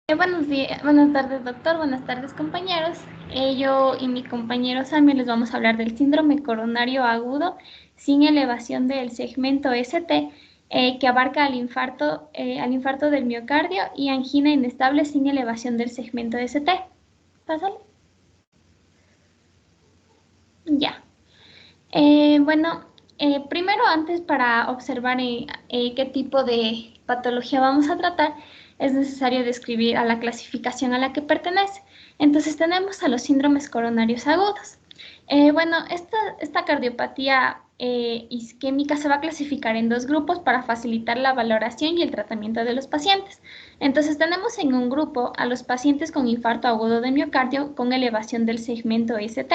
Buenos días, buenas tardes, doctor. Buenas tardes, compañeros. Yo y mi compañero Sammy les vamos a hablar del síndrome coronario agudo sin elevación del segmento ST, que abarca al infarto del miocardio y angina inestable sin elevación del segmento ST. Pásale. Ya. Primero, antes para observar qué tipo de patología vamos a tratar, es necesario describir a la clasificación a la que pertenece. Entonces tenemos a los síndromes coronarios agudos. Esta cardiopatía isquémica se va a clasificar en dos grupos para facilitar la valoración y el tratamiento de los pacientes. Entonces tenemos en un grupo a los pacientes con infarto agudo de miocardio con elevación del segmento ST.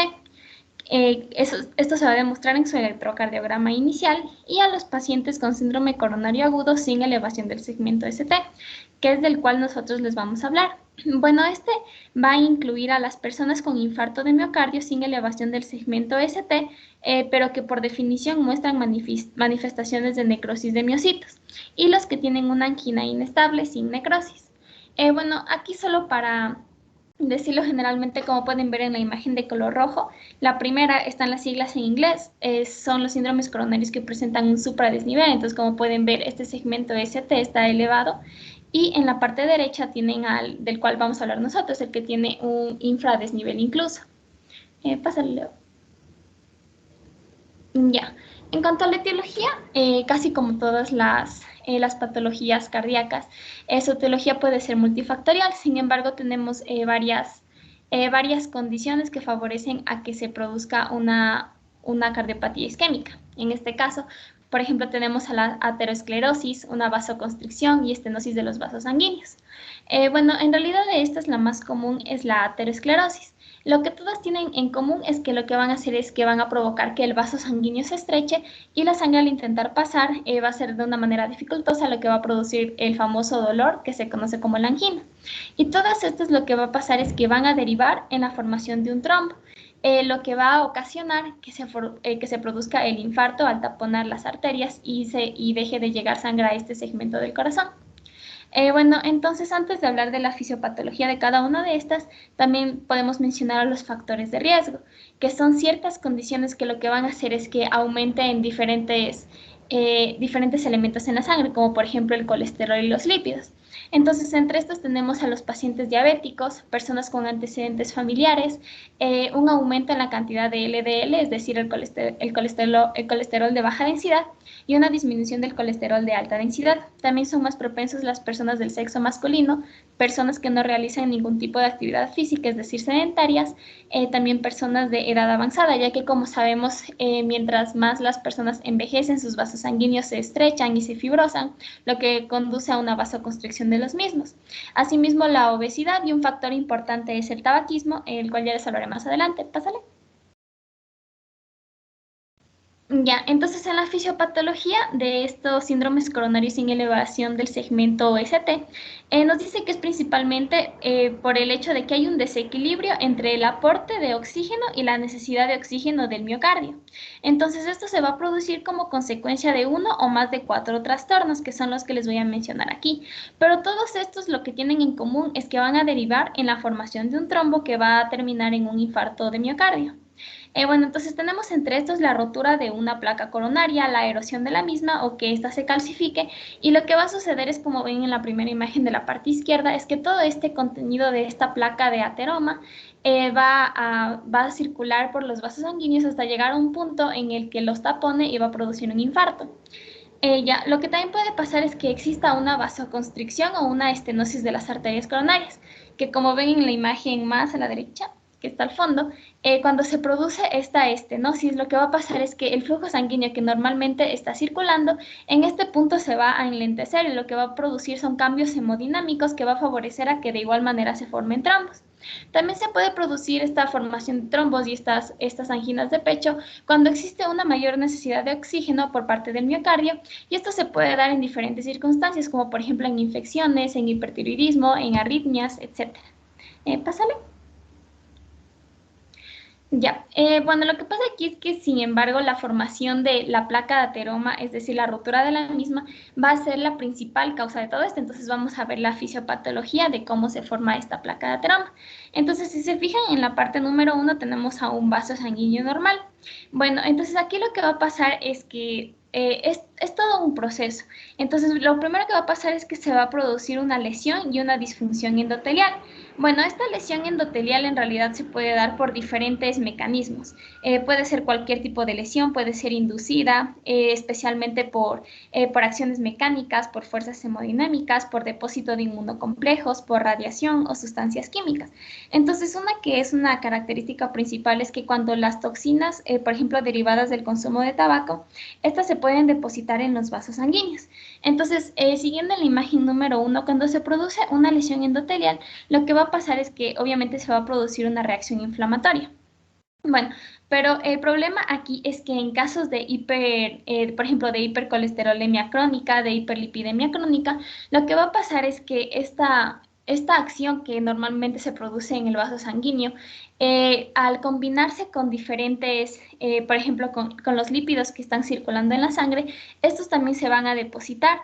Esto se va a demostrar en su electrocardiograma inicial y a los pacientes con síndrome coronario agudo sin elevación del segmento ST, que es del cual nosotros les vamos a hablar. Bueno, este va a incluir a las personas con infarto de miocardio sin elevación del segmento ST, pero que por definición muestran manifestaciones de necrosis de miocitos, y los que tienen una angina inestable sin necrosis. Aquí solo para decirlo generalmente, como pueden ver en la imagen de color rojo, la primera están las siglas en inglés, son los síndromes coronarios que presentan un supradesnivel. Entonces, como pueden ver, este segmento ST está elevado, y en la parte derecha tienen del cual vamos a hablar nosotros, el que tiene un infradesnivel incluso. Pásale, Leo. Ya. En cuanto a la etiología, casi como todas las patologías cardíacas, su etiología puede ser multifactorial. Sin embargo, tenemos varias condiciones que favorecen a que se produzca una cardiopatía isquémica. En este caso, por ejemplo, tenemos a la aterosclerosis, una vasoconstricción y estenosis de los vasos sanguíneos. En realidad de estas la más común es la aterosclerosis. Lo que todas tienen en común es que lo que van a hacer es que van a provocar que el vaso sanguíneo se estreche, y la sangre, al intentar pasar, va a ser de una manera dificultosa, lo que va a producir el famoso dolor que se conoce como la angina. Y todas estas, lo que va a pasar es que van a derivar en la formación de un trombo, lo que va a ocasionar que se produzca el infarto al taponar las arterias y deje de llegar sangre a este segmento del corazón. Entonces, antes de hablar de la fisiopatología de cada una de estas, también podemos mencionar a los factores de riesgo, que son ciertas condiciones que lo que van a hacer es que aumenten diferentes elementos en la sangre, como por ejemplo el colesterol y los lípidos. Entonces, entre estos tenemos a los pacientes diabéticos, personas con antecedentes familiares, un aumento en la cantidad de LDL, es decir, el colesterol de baja densidad, y una disminución del colesterol de alta densidad. También son más propensos las personas del sexo masculino, personas que no realizan ningún tipo de actividad física, es decir, sedentarias, también personas de edad avanzada, ya que, como sabemos, mientras más las personas envejecen, sus vasos sanguíneos se estrechan y se fibrosan, lo que conduce a una vasoconstricción de los mismos. Asimismo, la obesidad, y un factor importante es el tabaquismo, el cual ya les hablaré más adelante. Pásale. Ya, entonces en la fisiopatología de estos síndromes coronarios sin elevación del segmento ST, nos dice que es principalmente por el hecho de que hay un desequilibrio entre el aporte de oxígeno y la necesidad de oxígeno del miocardio. Entonces, esto se va a producir como consecuencia de uno o más de 4 trastornos, que son los que les voy a mencionar aquí. Pero todos estos, lo que tienen en común es que van a derivar en la formación de un trombo que va a terminar en un infarto de miocardio. Entonces tenemos entre estos la rotura de una placa coronaria, la erosión de la misma o que ésta se calcifique, y lo que va a suceder es, como ven en la primera imagen de la parte izquierda, es que todo este contenido de esta placa de ateroma va a circular por los vasos sanguíneos hasta llegar a un punto en el que los tapone y va a producir un infarto. Lo que también puede pasar es que exista una vasoconstricción o una estenosis de las arterias coronarias, que, como ven en la imagen más a la derecha, que está al fondo, cuando se produce esta estenosis, lo que va a pasar es que el flujo sanguíneo que normalmente está circulando, en este punto se va a enlentecer, y lo que va a producir son cambios hemodinámicos que va a favorecer a que de igual manera se formen trombos. También se puede producir esta formación de trombos y estas anginas de pecho cuando existe una mayor necesidad de oxígeno por parte del miocardio, y esto se puede dar en diferentes circunstancias, como por ejemplo en infecciones, en hipertiroidismo, en arritmias, etc. Pásale. Ya, bueno, lo que pasa aquí es que, sin embargo, la formación de la placa de ateroma, es decir, la rotura de la misma, va a ser la principal causa de todo esto. Entonces vamos a ver la fisiopatología de cómo se forma esta placa de ateroma. Entonces, si se fijan en la parte número 1, tenemos a un vaso sanguíneo normal. Bueno, entonces aquí lo que va a pasar es que es todo un proceso. Entonces, lo primero que va a pasar es que se va a producir una lesión y una disfunción endotelial. Bueno, esta lesión endotelial en realidad se puede dar por diferentes mecanismos. Puede ser cualquier tipo de lesión, puede ser inducida, especialmente por acciones mecánicas, por fuerzas hemodinámicas, por depósito de inmunocomplejos, por radiación o sustancias químicas. Entonces, una que es una característica principal es que cuando las toxinas, por ejemplo, derivadas del consumo de tabaco, estas se pueden depositar en los vasos sanguíneos. Entonces, siguiendo la imagen número 1, cuando se produce una lesión endotelial, lo que va a pasar es que obviamente se va a producir una reacción inflamatoria. Bueno, pero el problema aquí es que en casos de por ejemplo, de hipercolesterolemia crónica, de hiperlipidemia crónica, lo que va a pasar es que esta acción que normalmente se produce en el vaso sanguíneo, al combinarse con diferentes, por ejemplo, con los lípidos que están circulando en la sangre, estos también se van a depositar.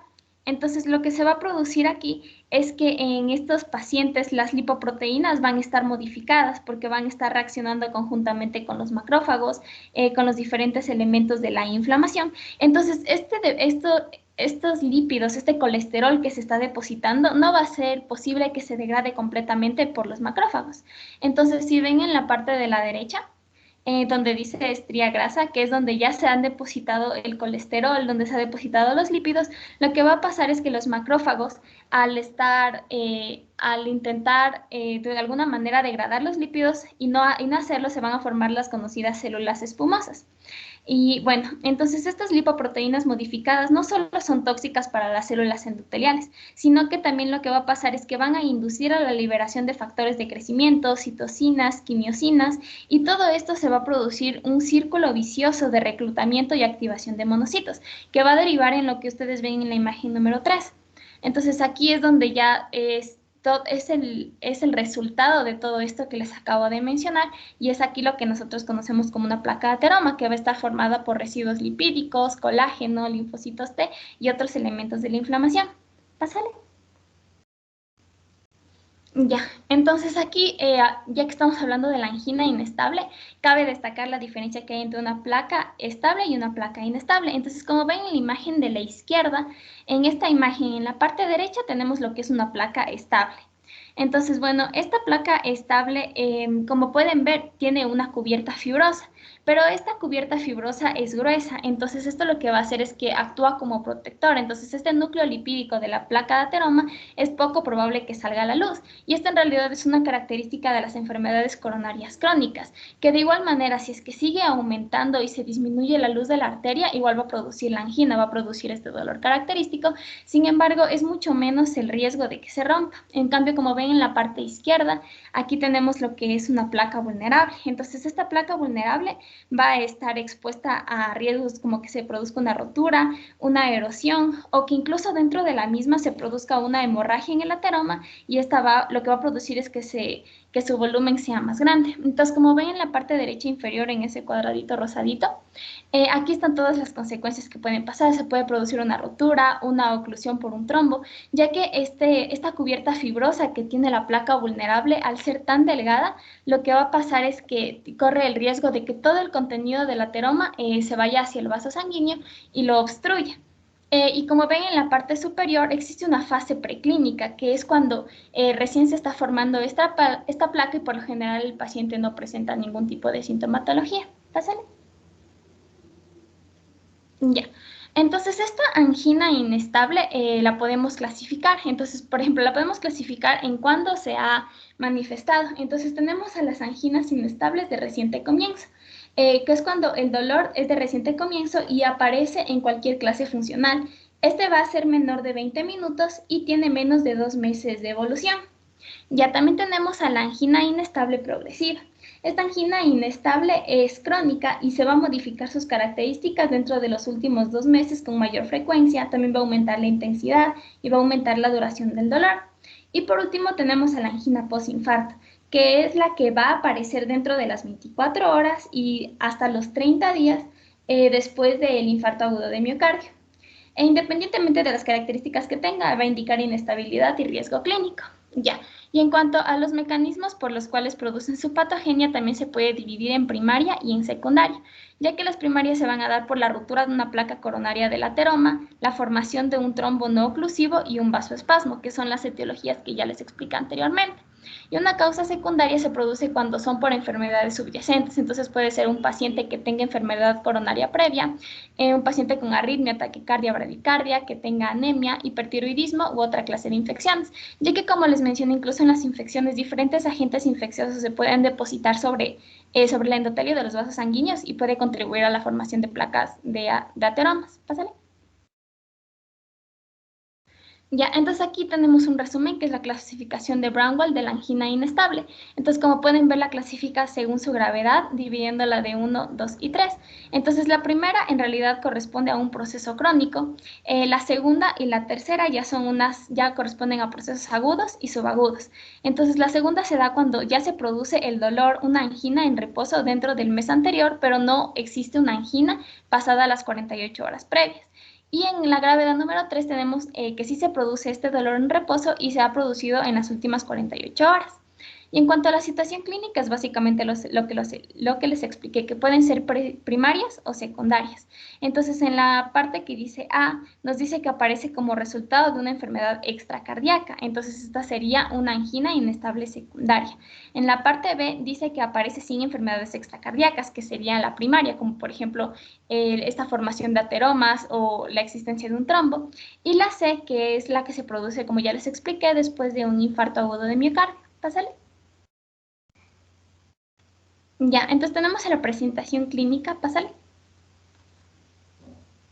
Entonces, lo que se va a producir aquí es que en estos pacientes las lipoproteínas van a estar modificadas porque van a estar reaccionando conjuntamente con los macrófagos, con los diferentes elementos de la inflamación. Entonces, estos lípidos, este colesterol que se está depositando, no va a ser posible que se degrade completamente por los macrófagos. Entonces, si ven en la parte de la derecha, donde dice estría grasa, que es donde ya se han depositado el colesterol, donde se han depositado los lípidos, lo que va a pasar es que los macrófagos, al intentar de alguna manera degradar los lípidos y no hacerlo, se van a formar las conocidas células espumosas. Y bueno, entonces estas lipoproteínas modificadas no solo son tóxicas para las células endoteliales, sino que también lo que va a pasar es que van a inducir a la liberación de factores de crecimiento, citocinas, quimiosinas, y todo esto se va a producir un círculo vicioso de reclutamiento y activación de monocitos, que va a derivar en lo que ustedes ven en la imagen número 3. Entonces aquí es donde ya es el resultado de todo esto que les acabo de mencionar, y es aquí lo que nosotros conocemos como una placa de ateroma, que va a estar formada por residuos lipídicos, colágeno, linfocitos T y otros elementos de la inflamación. Pásale. Ya, entonces aquí, ya que estamos hablando de la angina inestable, cabe destacar la diferencia que hay entre una placa estable y una placa inestable. Entonces, como ven en la imagen de la izquierda, en esta imagen, en la parte derecha, tenemos lo que es una placa estable. Entonces, bueno, esta placa estable, como pueden ver, tiene una cubierta fibrosa, pero esta cubierta fibrosa es gruesa. Entonces, esto lo que va a hacer es que actúa como protector. Entonces, este núcleo lipídico de la placa de ateroma es poco probable que salga a la luz. Y esta en realidad es una característica de las enfermedades coronarias crónicas, que de igual manera, si es que sigue aumentando y se disminuye la luz de la arteria, igual va a producir la angina, va a producir este dolor característico. Sin embargo, es mucho menos el riesgo de que se rompa. En cambio, como ven en la parte izquierda, aquí tenemos lo que es una placa vulnerable. Entonces, esta placa vulnerable va a estar expuesta a riesgos como que se produzca una rotura, una erosión, o que incluso dentro de la misma se produzca una hemorragia en el ateroma, y lo que va a producir es que su volumen sea más grande. Entonces, como ven en la parte derecha inferior, en ese cuadradito rosadito, aquí están todas las consecuencias que pueden pasar. Se puede producir una rotura, una oclusión por un trombo, ya que esta cubierta fibrosa que tiene la placa vulnerable, al ser tan delgada, lo que va a pasar es que corre el riesgo de que todo el contenido del ateroma se vaya hacia el vaso sanguíneo y lo obstruya. Y como ven en la parte superior, existe una fase preclínica, que es cuando recién se está formando esta placa, y por lo general el paciente no presenta ningún tipo de sintomatología. Pásale. Ya. Entonces, esta angina inestable la podemos clasificar. Entonces, por ejemplo, la podemos clasificar en cuándo se ha manifestado. Entonces, tenemos a las anginas inestables de reciente comienzo, que es cuando el dolor es de reciente comienzo y aparece en cualquier clase funcional. Este va a ser menor de 20 minutos y tiene menos de 2 meses de evolución. Ya también tenemos a la angina inestable progresiva. Esta angina inestable es crónica y se va a modificar sus características dentro de los últimos 2 meses con mayor frecuencia. También va a aumentar la intensidad y va a aumentar la duración del dolor. Y por último tenemos a la angina postinfarto, que es la que va a aparecer dentro de las 24 horas y hasta los 30 días después del infarto agudo de miocardio. E independientemente de las características que tenga, va a indicar inestabilidad y riesgo clínico. Ya. Y en cuanto a los mecanismos por los cuales producen su patogenia, también se puede dividir en primaria y en secundaria, ya que las primarias se van a dar por la ruptura de una placa coronaria del ateroma, la formación de un trombo no oclusivo y un vasoespasmo, que son las etiologías que ya les expliqué anteriormente. Y una causa secundaria se produce cuando son por enfermedades subyacentes, entonces puede ser un paciente que tenga enfermedad coronaria previa, un paciente con arritmia, taquicardia, bradicardia, que tenga anemia, hipertiroidismo u otra clase de infecciones, ya que como les mencioné, incluso en las infecciones, diferentes agentes infecciosos se pueden depositar sobre la endotelio de los vasos sanguíneos y puede contribuir a la formación de placas de ateromas. Pásale. Ya, entonces aquí tenemos un resumen que es la clasificación de Brownwell de la angina inestable. Entonces, como pueden ver, la clasifica según su gravedad, dividiéndola de 1, 2 y 3. Entonces, la primera en realidad corresponde a un proceso crónico. La segunda y la tercera ya corresponden a procesos agudos y subagudos. Entonces, la segunda se da cuando ya se produce el dolor, una angina en reposo dentro del mes anterior, pero no existe una angina pasada las 48 horas previas. Y en la gravedad número 3 tenemos que sí se produce este dolor en reposo y se ha producido en las últimas 48 horas. Y en cuanto a la situación clínica, es básicamente lo que les expliqué, que pueden ser primarias o secundarias. Entonces, en la parte que dice A, nos dice que aparece como resultado de una enfermedad extracardíaca. Entonces, esta sería una angina inestable secundaria. En la parte B, dice que aparece sin enfermedades extracardíacas, que sería la primaria, como por ejemplo esta formación de ateromas o la existencia de un trombo. Y la C, que es la que se produce, como ya les expliqué, después de un infarto agudo de miocardio. Pásale. Ya, entonces tenemos la presentación clínica, pásale,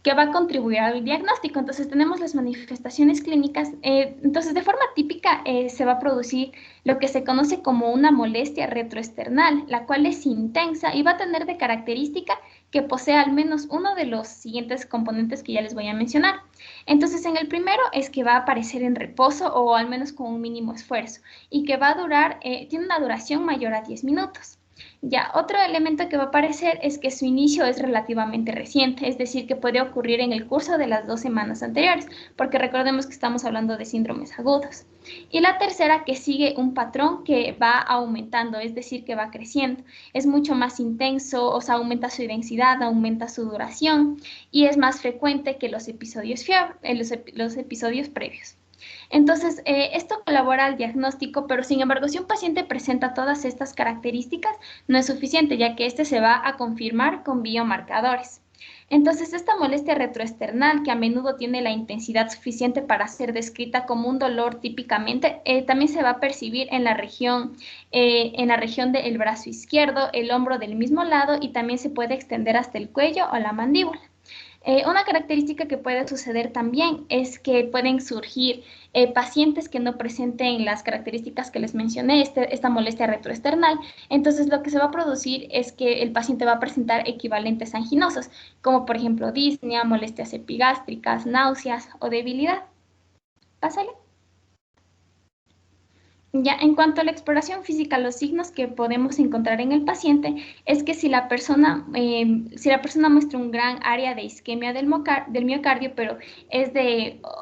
que va a contribuir al diagnóstico. Entonces tenemos las manifestaciones clínicas. Entonces, de forma típica se va a producir lo que se conoce como una molestia retroesternal, la cual es intensa y va a tener de característica que posee al menos uno de los siguientes componentes que ya les voy a mencionar. Entonces, en el primero es que va a aparecer en reposo o al menos con un mínimo esfuerzo y que va a durar, tiene una duración mayor a 10 minutos. Ya, otro elemento que va a aparecer es que su inicio es relativamente reciente, es decir, que puede ocurrir en el curso de las 2 semanas anteriores, porque recordemos que estamos hablando de síndromes agudos. Y la tercera, que sigue un patrón que va aumentando, es decir, que va creciendo. Es mucho más intenso, o sea, aumenta su densidad, aumenta su duración y es más frecuente que los episodios los episodios previos. Entonces, esto colabora al diagnóstico, pero sin embargo, si un paciente presenta todas estas características, no es suficiente, ya que este se va a confirmar con biomarcadores. Entonces, esta molestia retroesternal, que a menudo tiene la intensidad suficiente para ser descrita como un dolor típicamente, también se va a percibir en la región del brazo izquierdo, el hombro del mismo lado y también se puede extender hasta el cuello o la mandíbula. Una característica que puede suceder también es que pueden surgir pacientes que no presenten las características que les mencioné, esta molestia retroesternal. Entonces, lo que se va a producir es que el paciente va a presentar equivalentes anginosos, como por ejemplo disnea, molestias epigástricas, náuseas o debilidad. Pásale. Ya, en cuanto a la exploración física, los signos que podemos encontrar en el paciente es que si la persona muestra un gran área de isquemia del miocardio, pero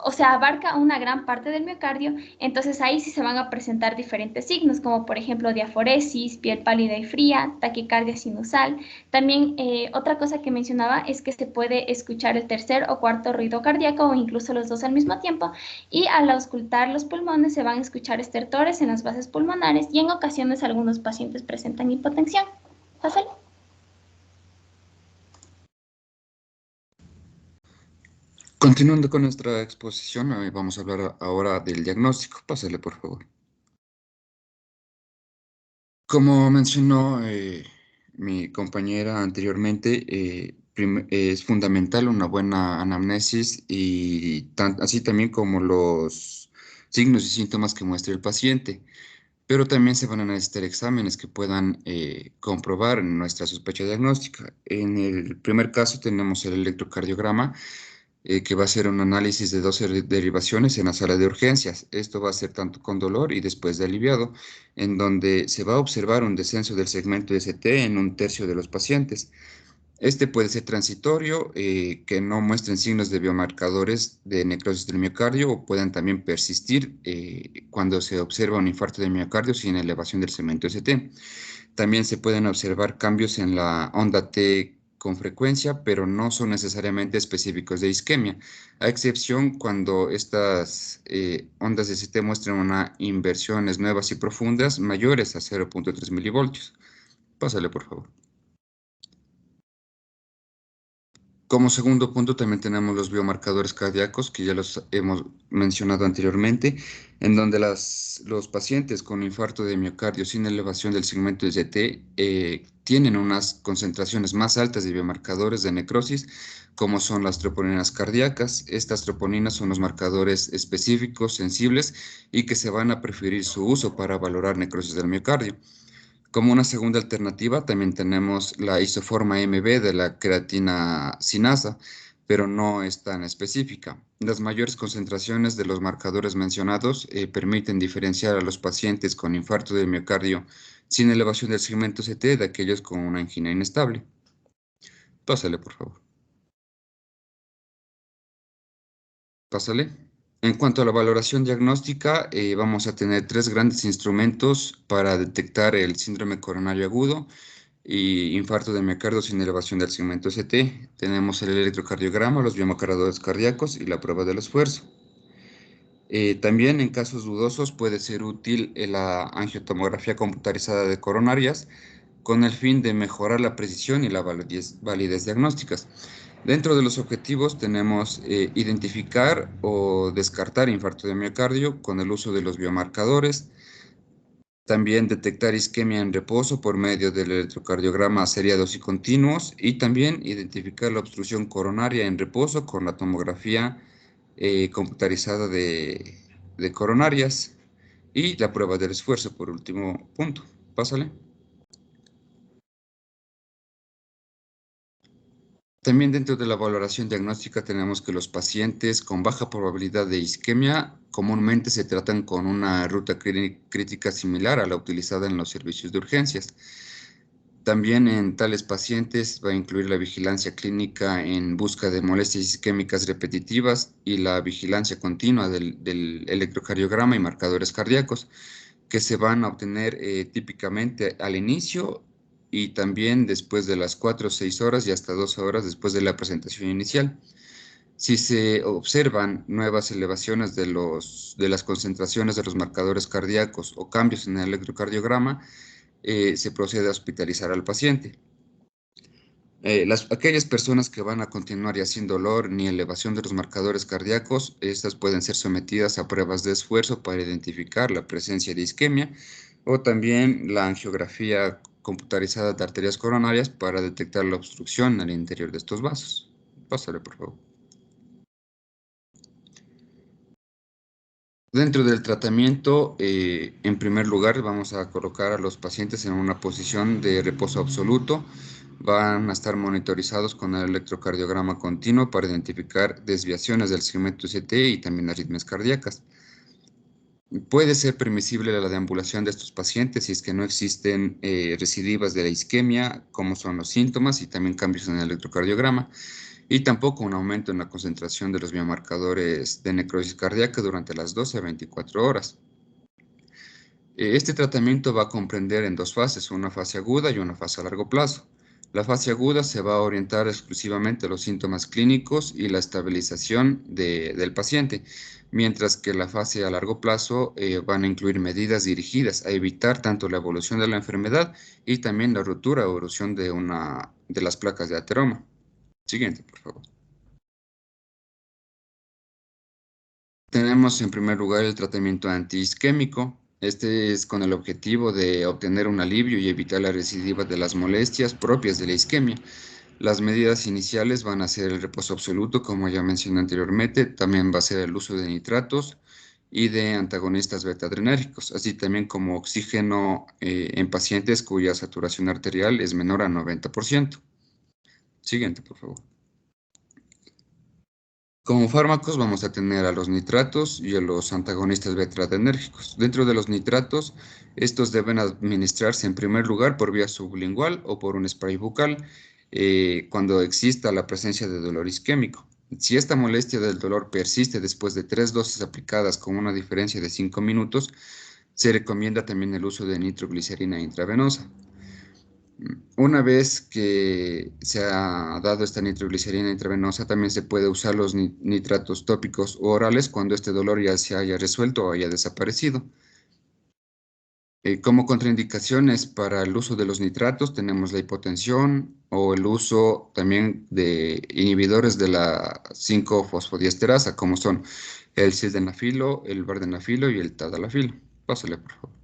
o sea, abarca una gran parte del miocardio, entonces ahí sí se van a presentar diferentes signos, como por ejemplo diaforesis, piel pálida y fría, taquicardia sinusal. También otra cosa que mencionaba es que se puede escuchar el tercer o cuarto ruido cardíaco o incluso los dos al mismo tiempo, y al auscultar los pulmones se van a escuchar estertores en las bases pulmonares y en ocasiones algunos pacientes presentan hipotensión. Pásale. Continuando con nuestra exposición, vamos a hablar ahora del diagnóstico. Pásale, por favor. Como mencionó mi compañera anteriormente, es fundamental una buena anamnesis y así también como los signos y síntomas que muestre el paciente. Pero también se van a necesitar exámenes que puedan comprobar nuestra sospecha diagnóstica. En el primer caso tenemos el electrocardiograma, que va a ser un análisis de 12 derivaciones en la sala de urgencias. Esto va a ser tanto con dolor y después de aliviado, en donde se va a observar un descenso del segmento ST en un tercio de los pacientes. Este puede ser transitorio, que no muestren signos de biomarcadores de necrosis del miocardio o puedan también persistir cuando se observa un infarto de miocardio sin elevación del segmento ST. También se pueden observar cambios en la onda T con frecuencia, pero no son necesariamente específicos de isquemia, a excepción cuando estas ondas de ST muestran unas inversiones nuevas y profundas mayores a 0.3 milivoltios. Pásale, por favor. Como segundo punto también tenemos los biomarcadores cardíacos, que ya los hemos mencionado anteriormente, en donde los pacientes con infarto de miocardio sin elevación del segmento de ST tienen unas concentraciones más altas de biomarcadores de necrosis, como son las troponinas cardíacas. Estas troponinas son los marcadores específicos, sensibles, y que se van a preferir su uso para valorar necrosis del miocardio. Como una segunda alternativa, también tenemos la isoforma MB de la creatina sinasa, pero no es tan específica. Las mayores concentraciones de los marcadores mencionados permiten diferenciar a los pacientes con infarto de miocardio sin elevación del segmento CT de aquellos con una angina inestable. Pásale, por favor. Pásale. En cuanto a la valoración diagnóstica, vamos a tener tres grandes instrumentos para detectar el síndrome coronario agudo y infarto de miocardio sin elevación del segmento ST. Tenemos el electrocardiograma, los biomarcadores cardíacos y la prueba del esfuerzo. También en casos dudosos puede ser útil la angiotomografía computarizada de coronarias con el fin de mejorar la precisión y la validez diagnósticas. Dentro de los objetivos tenemos identificar o descartar infarto de miocardio con el uso de los biomarcadores, también detectar isquemia en reposo por medio del electrocardiograma seriados y continuos y también identificar la obstrucción coronaria en reposo con la tomografía computarizada de coronarias y la prueba del esfuerzo por último punto. Pásale. También dentro de la valoración diagnóstica tenemos que los pacientes con baja probabilidad de isquemia comúnmente se tratan con una ruta crítica similar a la utilizada en los servicios de urgencias. También en tales pacientes va a incluir la vigilancia clínica en busca de molestias isquémicas repetitivas y la vigilancia continua del electrocardiograma y marcadores cardíacos, que se van a obtener típicamente al inicio y también después de las 4 o 6 horas y hasta 12 horas después de la presentación inicial. Si se observan nuevas elevaciones de las concentraciones de los marcadores cardíacos o cambios en el electrocardiograma, se procede a hospitalizar al paciente. Aquellas personas que van a continuar ya sin dolor ni elevación de los marcadores cardíacos, estas pueden ser sometidas a pruebas de esfuerzo para identificar la presencia de isquemia o también la angiografía computarizada de arterias coronarias para detectar la obstrucción al interior de estos vasos. Pásale, por favor. Dentro del tratamiento, en primer lugar, vamos a colocar a los pacientes en una posición de reposo absoluto. Van a estar monitorizados con el electrocardiograma continuo para identificar desviaciones del segmento ST y también arritmias cardíacas. Puede ser permisible la deambulación de estos pacientes si es que no existen recidivas de la isquemia, como son los síntomas y también cambios en el electrocardiograma, y tampoco un aumento en la concentración de los biomarcadores de necrosis cardíaca durante las 12 a 24 horas. Este tratamiento va a comprender en dos fases, una fase aguda y una fase a largo plazo. La fase aguda se va a orientar exclusivamente a los síntomas clínicos y la estabilización del paciente, mientras que la fase a largo plazo van a incluir medidas dirigidas a evitar tanto la evolución de la enfermedad y también la ruptura o erosión de las placas de ateroma. Siguiente, por favor. Tenemos en primer lugar el tratamiento antiisquémico. Este es con el objetivo de obtener un alivio y evitar la recidiva de las molestias propias de la isquemia. Las medidas iniciales van a ser el reposo absoluto, como ya mencioné anteriormente, también va a ser el uso de nitratos y de antagonistas beta-adrenérgicos, así también como oxígeno en pacientes cuya saturación arterial es menor a 90%. Siguiente, por favor. Como fármacos vamos a tener a los nitratos y a los antagonistas beta-adrenérgicos. Dentro de los nitratos, estos deben administrarse en primer lugar por vía sublingual o por un spray bucal cuando exista la presencia de dolor isquémico. Si esta molestia del dolor persiste después de 3 dosis aplicadas con una diferencia de 5 minutos, se recomienda también el uso de nitroglicerina intravenosa. Una vez que se ha dado esta nitroglicerina intravenosa, también se puede usar los nitratos tópicos o orales cuando este dolor ya se haya resuelto o haya desaparecido. Como contraindicaciones para el uso de los nitratos tenemos la hipotensión o el uso también de inhibidores de la 5-fosfodiesterasa, como son el sildenafilo, el vardenafilo y el tadalafilo. Pásale, por favor.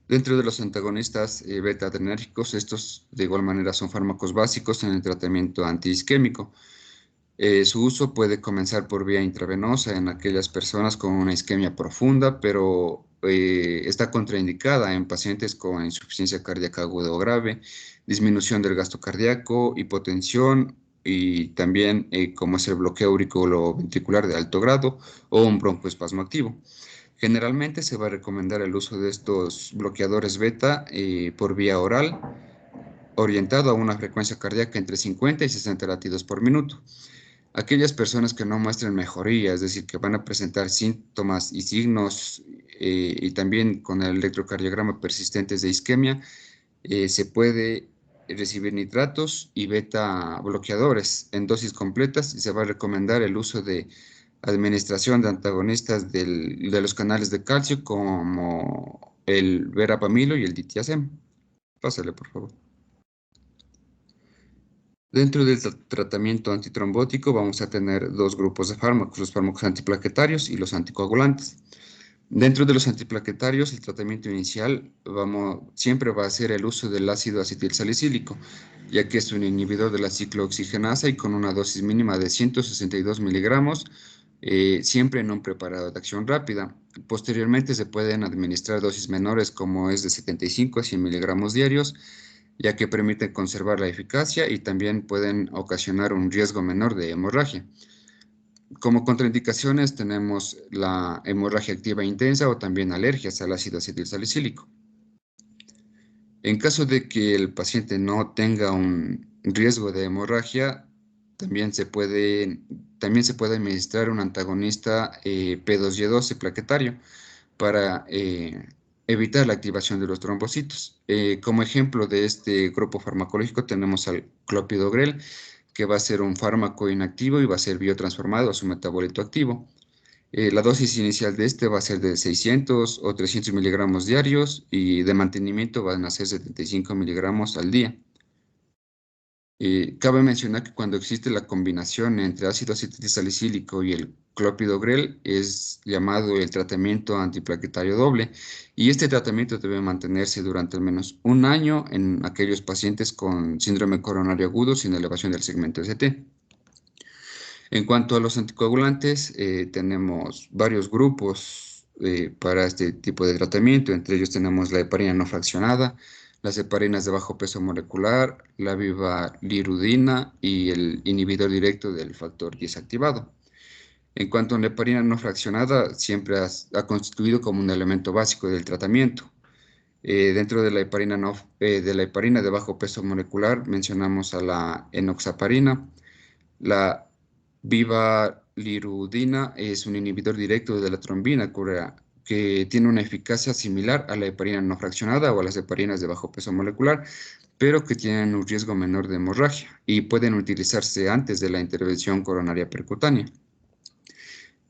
Dentro de los antagonistas beta-adrenérgicos, estos de igual manera son fármacos básicos en el tratamiento antiisquémico. Su uso puede comenzar por vía intravenosa en aquellas personas con una isquemia profunda, pero está contraindicada en pacientes con insuficiencia cardíaca aguda o grave, disminución del gasto cardíaco, hipotensión y también como es el bloqueo auriculoventricular de alto grado o un broncoespasmo activo. Generalmente se va a recomendar el uso de estos bloqueadores beta por vía oral, orientado a una frecuencia cardíaca entre 50 y 60 latidos por minuto. Aquellas personas que no muestren mejoría, es decir, que van a presentar síntomas y signos y también con el electrocardiograma persistentes de isquemia, se puede recibir nitratos y beta bloqueadores en dosis completas y se va a recomendar el uso de administración de antagonistas de los canales de calcio como el verapamilo y el ditiazem. Pásale, por favor. Dentro del tratamiento antitrombótico vamos a tener dos grupos de fármacos, los fármacos antiplaquetarios y los anticoagulantes. Dentro de los antiplaquetarios, el tratamiento inicial siempre va a ser el uso del ácido acetilsalicílico, ya que es un inhibidor de la ciclooxigenasa y con una dosis mínima de 162 miligramos, siempre en un preparado de acción rápida. Posteriormente se pueden administrar dosis menores como es de 75 a 100 miligramos diarios, ya que permiten conservar la eficacia y también pueden ocasionar un riesgo menor de hemorragia. Como contraindicaciones tenemos la hemorragia activa intensa o también alergias al ácido acetilsalicílico. En caso de que el paciente no tenga un riesgo de hemorragia, también se puede administrar un antagonista P2Y12 plaquetario para evitar la activación de los trombocitos. Como ejemplo de este grupo farmacológico tenemos al clopidogrel, que va a ser un fármaco inactivo y va a ser biotransformado a su metabolito activo. La dosis inicial de este va a ser de 600 o 300 miligramos diarios y de mantenimiento van a ser 75 miligramos al día. Cabe mencionar que cuando existe la combinación entre ácido acetilsalicílico y el clopidogrel es llamado el tratamiento antiplaquetario doble y este tratamiento debe mantenerse durante al menos un año en aquellos pacientes con síndrome coronario agudo sin elevación del segmento ST. En cuanto a los anticoagulantes, tenemos varios grupos para este tipo de tratamiento. Entre ellos tenemos la heparina no fraccionada, las heparinas de bajo peso molecular, la vivalirudina y el inhibidor directo del factor 10 activado. En cuanto a la heparina no fraccionada, siempre ha constituido como un elemento básico del tratamiento. Dentro de la heparina de bajo peso molecular mencionamos a la enoxaparina, la vivalirudina es un inhibidor directo de la trombina que tiene una eficacia similar a la heparina no fraccionada o a las heparinas de bajo peso molecular, pero que tienen un riesgo menor de hemorragia y pueden utilizarse antes de la intervención coronaria percutánea.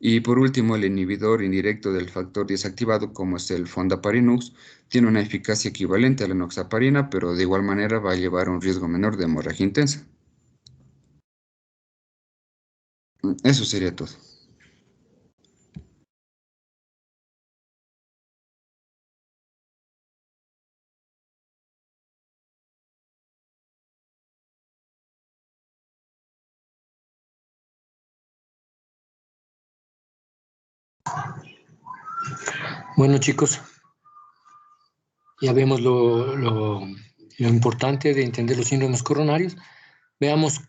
Y por último, el inhibidor indirecto del factor 10 activado, como es el fondaparinux, tiene una eficacia equivalente a la enoxaparina, pero de igual manera va a llevar un riesgo menor de hemorragia intensa. Eso sería todo. Bueno, chicos, ya vemos lo importante de entender los síndromes coronarios. Veamos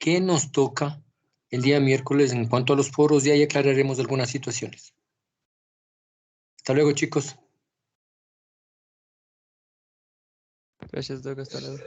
qué nos toca el día miércoles en cuanto a los foros y ahí aclararemos algunas situaciones. Hasta luego, chicos. Gracias, Doc. Hasta luego.